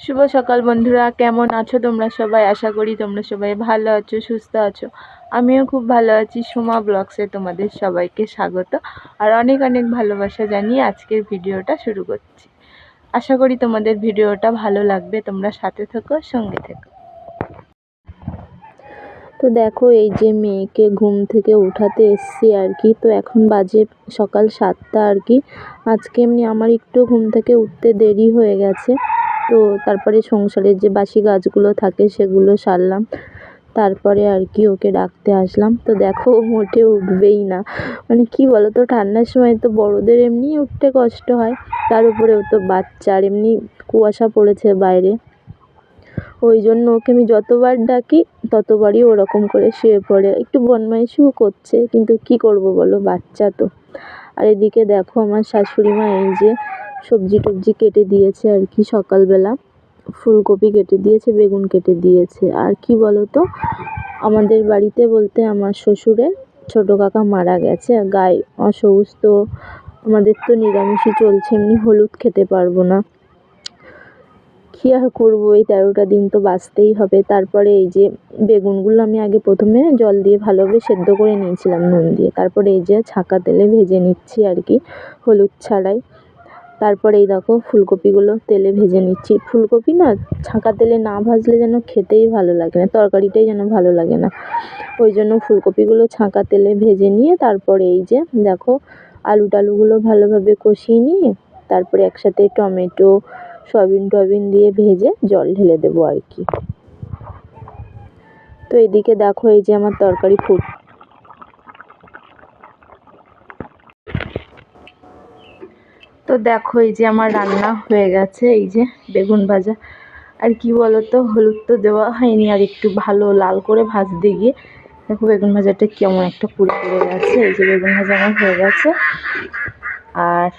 শুভ সকাল বন্ধুরা, কেমন আছো তোমরা সবাই? আশা করি তোমরা সবাই ভালো আছো, সুস্থ আছো। আমিও খুব ভালো আছি। সোমা ব্লগসে তোমাদের সবাইকে স্বাগত আর অনেক অনেক ভালোবাসা জানিয়ে আজকের ভিডিওটা শুরু করছি। আশা করি তোমাদের ভিডিওটা ভালো লাগবে। তোমরা সাথে থেকো, সঙ্গে থেকো। তো দেখো, এই যে মেয়েকে ঘুম থেকে উঠাতে এসছি আর কি। তো এখন বাজে সকাল 7টা আর কি। আজকে এমনি আমার একটু ঘুম থেকে উঠতে দেরি হয়ে গেছে। তো তারপরে সংসারের যে বাসি কাজগুলো থাকে সেগুলো সারলাম। তারপরে আর কি ওকে ডাকতে আসলাম। তো দেখো, ও মোটে উঠবেই না। মানে কি বলো তো, ঠান্ডার সময় তো বড়দের এমনি উঠতে কষ্ট হয়, তার উপরেও তো বাচ্চার এমনি কুয়াশা পড়েছে বাইরে। ওই জন্য ওকে আমি যতবার ডাকি ততবারই ওরকম করে শুয়ে পড়ে, একটু বদমাইশিও করছে, কিন্তু কি করব বলো, বাচ্চা তো। আর এদিকে দেখো, আমার শাশুড়ি মা এই যে সবজি টবজি কেটে দিয়েছে আর কি। সকালবেলা ফুলকপি কেটে দিয়েছে, বেগুন কেটে দিয়েছে। আর কি বলো তো, আমাদের বাড়িতে বলতে আমার শ্বশুরের ছোট কাকা মারা গেছে, গায়ে অসুস্থ। আমাদের তো নিরামিষই চলছে, এমনি হলুদ খেতে পারবো না। কী আর করবো, এই 13টা দিন তো বাঁচতেই হবে। তারপরে এই যে বেগুনগুলো আমি আগে প্রথমে জল দিয়ে ভালোভাবে সেদ্ধ করে নিয়েছিলাম নুন দিয়ে। তারপরে এই যে ছাঁকা তেলে ভেজে নিচ্ছি আর কি, হলুদ ছাড়াই। তারপরে এই দেখো, ফুলকপিগুলো তেলে ভেজে নিচ্ছি। ফুলকপি না ছাঁকা তেলে না ভাজলে যেন খেতেই ভালো লাগে না, তরকারিটাই যেন ভালো লাগে না। ওই জন্য ফুলকপিগুলো ছাঁকা তেলে ভেজে নিয়ে তারপরে এই যে দেখো, আলুগুলো ভালোভাবে কষিয়ে নিয়ে তারপরে একসাথে টমেটো সয়াবিন দিয়ে ভেজে জল ঢেলে দেবো আর কি। তো এদিকে দেখো, এই যে আমার তরকারি তো দেখো, এই যে আমার রান্না হয়ে গেছে। এই যে বেগুন ভাজা। আর কি বলো তো, হলুদ তো দেওয়া হয়নি, আর একটু ভালো লাল করে ভাজতে গিয়ে দেখো বেগুন ভাজাটা কেমন একটা পুড়ে গেছে। এই যে বেগুন ভাজা আমার হয়ে গেছে। আর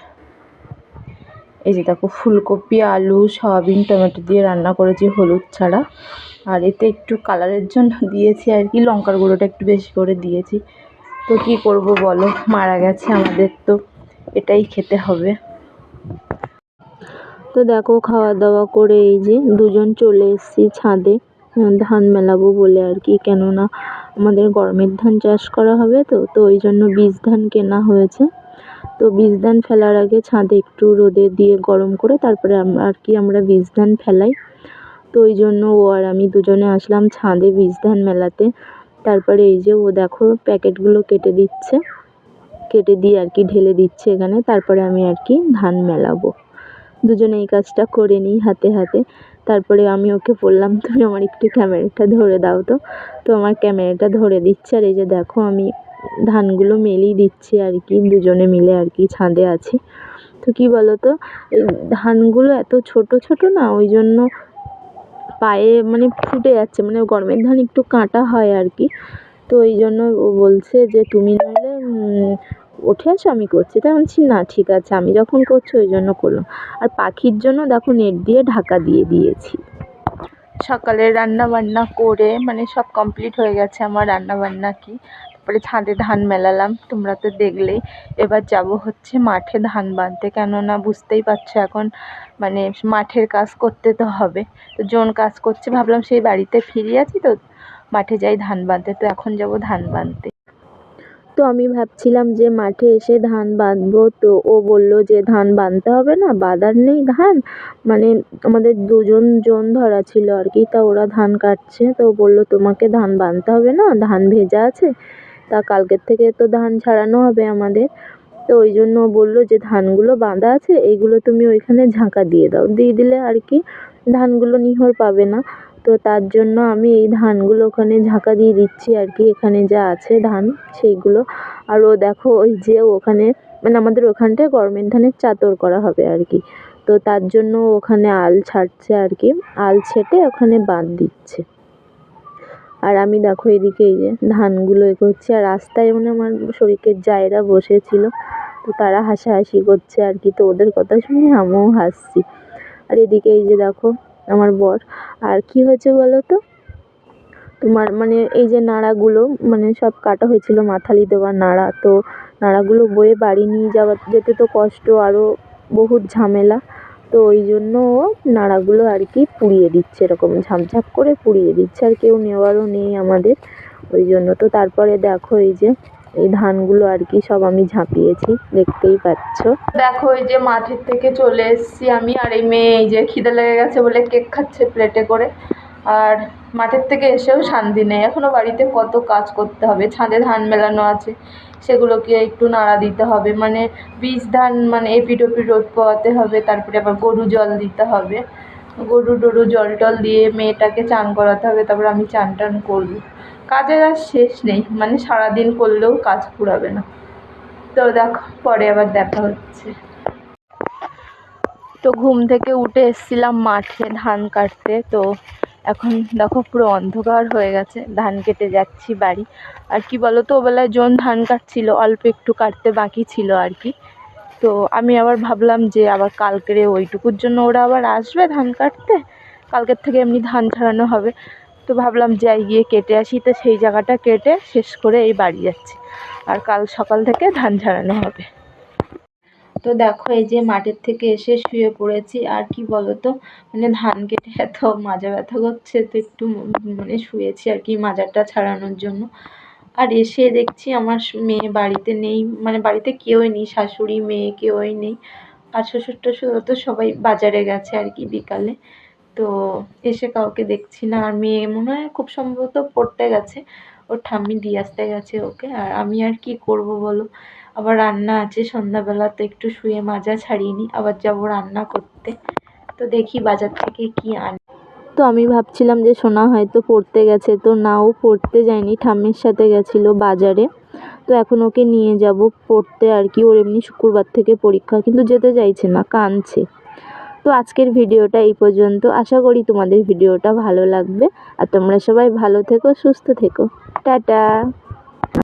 এই যে দেখো, ফুলকপি আলু সয়াবিন টমেটো দিয়ে রান্না করেছি হলুদ ছাড়া। আর এতে একটু কালারের জন্য দিয়েছি আর কি, লঙ্কার গুঁড়োটা একটু বেশি করে দিয়েছি। তো কি করব বলো, মারা গেছে আমাদের, তো এটাই খেতে হবে। তো দেখো, খাওয়া দাওয়া করে এই যে দুজন চলে এসেছি ছাদে ধান মেলাবো বলে আর কি। কেননা আমাদের গরমের ধান চাষ করা হবে, তো ওই জন্য বীজ ধান কেনা হয়েছে। তো বীজ ধান ফেলার আগে ছাদে একটু রোদে দিয়ে গরম করে তারপরে আমরা বীজ ধান ফেলাই। তো ওই জন্য ও আর আমি দুজনে আসলাম ছাদে বীজ ধান মেলাতে। তারপরে এই যে ও দেখো প্যাকেটগুলো কেটে দিয়ে আর কি ঢেলে দিচ্ছে এখানে। তারপরে আমি আর কি ধান মেলাবো। দুজনে এই কাজটা করে নিই হাতে হাতে। তারপরে আমি ওকে বললাম, তুমি আমার একটু ক্যামেরাটা ধরে দাও। তো আমার ক্যামেরাটা ধরে দিচ্ছে। আর এই যে দেখো, আমি ধানগুলো মেলেই দিচ্ছি আর কি, দুজনে মিলে আর কি ছাদে আছি। তো কি বলো তো, এই ধানগুলো এত ছোট ছোট না, ওই জন্য পায়ে মানে ফুটে যাচ্ছে। মানে গরমের ধান একটু কাঁটা হয় আর কি। তো এই জন্য ও বলছে যে তুমি নইলে উঠে আসো, আমি করছি। তাই বলছি না, ঠিক আছে, আমি যখন করছি ওই জন্য করলাম। আর পাখির জন্য দেখো নেট দিয়ে ঢাকা দিয়ে দিয়েছি। সকালে রান্না বান্না করে মানে সব কমপ্লিট হয়ে গেছে আমার রান্না বান্না কি। তারপরে ছাদে ধান মেলালাম, তোমরা তো দেখলেই। এবার যাব হচ্ছে মাঠে ধান বাঁধতে, কেননা বুঝতেই পারছো এখন মানে মাঠের কাজ করতে তো হবে। তো জন কাজ করছে, ভাবলাম সেই বাড়িতে ফিরে আছি, তো মাঠে যাই ধান বাঁধতে। তো এখন যাব ধান বাঁধতে। তো আমি ভাবছিলাম যে মাঠে এসে ধান বাঁধবো, তো ও বলল যে ধান বাঁধতে হবে না, বাঁধার নেই ধান। মানে আমাদের দুজন জন ধরা ছিল আর কি, তা ওরা ধান কাটছে। তো বলল তোমাকে ধান বাঁধতে হবে না, ধান ভেজা আছে। তা কালকের থেকে তো ধান ছাড়ানো হবে আমাদের। তো ওই জন্য ও বললো যে ধানগুলো বাঁধা আছে, এইগুলো তুমি ওইখানে ঝাঁকা দিয়ে দাও, দিয়ে দিলে আর কি ধানগুলো নিহর পাবে না। তো তার জন্য আমি এই ধানগুলো ওখানে ঝাঁকা দিয়ে দিচ্ছি আর কি, এখানে যা আছে ধান সেইগুলো। আর ও দেখো, ওই যে ওখানে মানে আমাদের ওখানটায় গরমের ধানের চাতর করা হবে আর কি। তো তার জন্য ওখানে আল ছাড়ছে আর কি, আল ছেটে ওখানে বাঁধ দিচ্ছে। আর আমি দেখো এদিকে এই যে ধানগুলো করছি। আর রাস্তায় মানে আমার শরিকের জায়েরা বসেছিল, তো তারা হাসাহাসি করছে আর কি। তো ওদের কথা শুনে আমিও হাসছি। আর এদিকে এই যে দেখো আমার বর। আর কি হয়েছে বলো তো, তোমার মানে এই যে নাড়াগুলো মানে সব কাটা হয়েছিল, মাথালি দেওয়া নাড়া। তো নাড়াগুলো বয়ে বাড়ি নিয়ে যেতে তো কষ্ট, আরও বহুত ঝামেলা। তো ওই জন্য ও নাড়াগুলো আর কি পুড়িয়ে দিচ্ছে, এরকম ঝাপঝাপ করে পুড়িয়ে দিচ্ছে, আর কেউ নেওয়ারও নেই আমাদের, ওই জন্য। তো তারপরে দেখো এই যে এই ধানগুলো আর কি সব আমি ঝাঁপিয়েছি, দেখতেই পাচ্ছ। দেখো এই যে মাঠের থেকে চলে এসেছি আমি, আর এই মেয়ে এই যে খিদে লেগে গেছে বলে কেক খাচ্ছে প্লেটে করে। আর মাঠের থেকে এসেও শান্তি নেই, এখনও বাড়িতে কত কাজ করতে হবে, ছাদে ধান মেলানো আছে, সেগুলোকে একটু নাড়া দিতে হবে, মানে বীজ ধান মানে এপিট ওপিট রোদ পোয়াতে হবে, তারপরে আবার গরু জল দিতে হবে, গরু টরু জল টল দিয়ে মেয়েটাকে চান করাতে হবে, তারপরে আমি চান টান করবো। কাজের আর শেষ নেই, মানে সারাদিন করলেও কাজ ফুরাবে না। তো দেখো পরে আবার দেখা হচ্ছে। তো ঘুম থেকে উঠে এসেছিলাম মাঠে ধান কাটতে, তো এখন দেখো পুরো অন্ধকার হয়ে গেছে, ধান কেটে যাচ্ছি বাড়ি। আর কি বলো তো, ওবেলায় জন ধান কাটছিল, অল্প একটু কাটতে বাকি ছিল আর কি। তো আমি আবার ভাবলাম যে আবার কালকের ওইটুকুর জন্য ওরা আবার আসবে ধান কাটতে, কালকের থেকে এমনি ধান ছাড়ানো হবে। তো ভাবলাম যাই গিয়ে কেটে আসি, তো সেই জায়গাটা কেটে শেষ করে এই বাড়ি যাচ্ছি, আর কাল সকাল থেকে ধান ছাড়ানো হবে। তো দেখো এই যে মাঠের থেকে এসে শুয়ে পড়েছি, আর কি বলো তো, মানে ধান কেটে এত মাজা ব্যথা করছে, তো একটু মানে শুয়েছি আর কি মাজাটা ছাড়ানোর জন্য। আর এসে দেখছি আমার মেয়ে বাড়িতে নেই, মানে বাড়িতে কেউই নেই, শাশুড়ি মেয়ে কেউই নেই, আর শ্বশুর টশুর তো সবাই বাজারে গেছে আর কি বিকালে। তো এসে কাউকে দেখছি না, আর মেয়ে মনে হয় খুব সম্ভবত পড়তে গেছে, ওর ঠাম্মি দিয়ে আসতে গেছে ওকে। আর আমি আর কি করব বলো, আবার রান্না আছে সন্ধ্যাবেলা, তো একটু শুয়ে মাজা ছাড়িয়ে নিই, আবার যাবো রান্না করতে। তো দেখি বাজার থেকে কি আনি। তো আমি ভাবছিলাম যে সোনা হয়তো পড়তে গেছে, তো না, ও পড়তে যায়নি, ঠাম্মির সাথে গেছিলো বাজারে। তো এখন ওকে নিয়ে যাব পড়তে আর কি, ওর এমনি শুক্রবার থেকে পরীক্ষা, কিন্তু যেতে চাইছে না, কাঁদছে। তো আজকের ভিডিওটা এই পর্যন্ত, আশা করি তোমাদের ভিডিওটা ভালো লাগবে, আর তোমরা সবাই ভালো থেকো, সুস্থ থেকো, টাটা।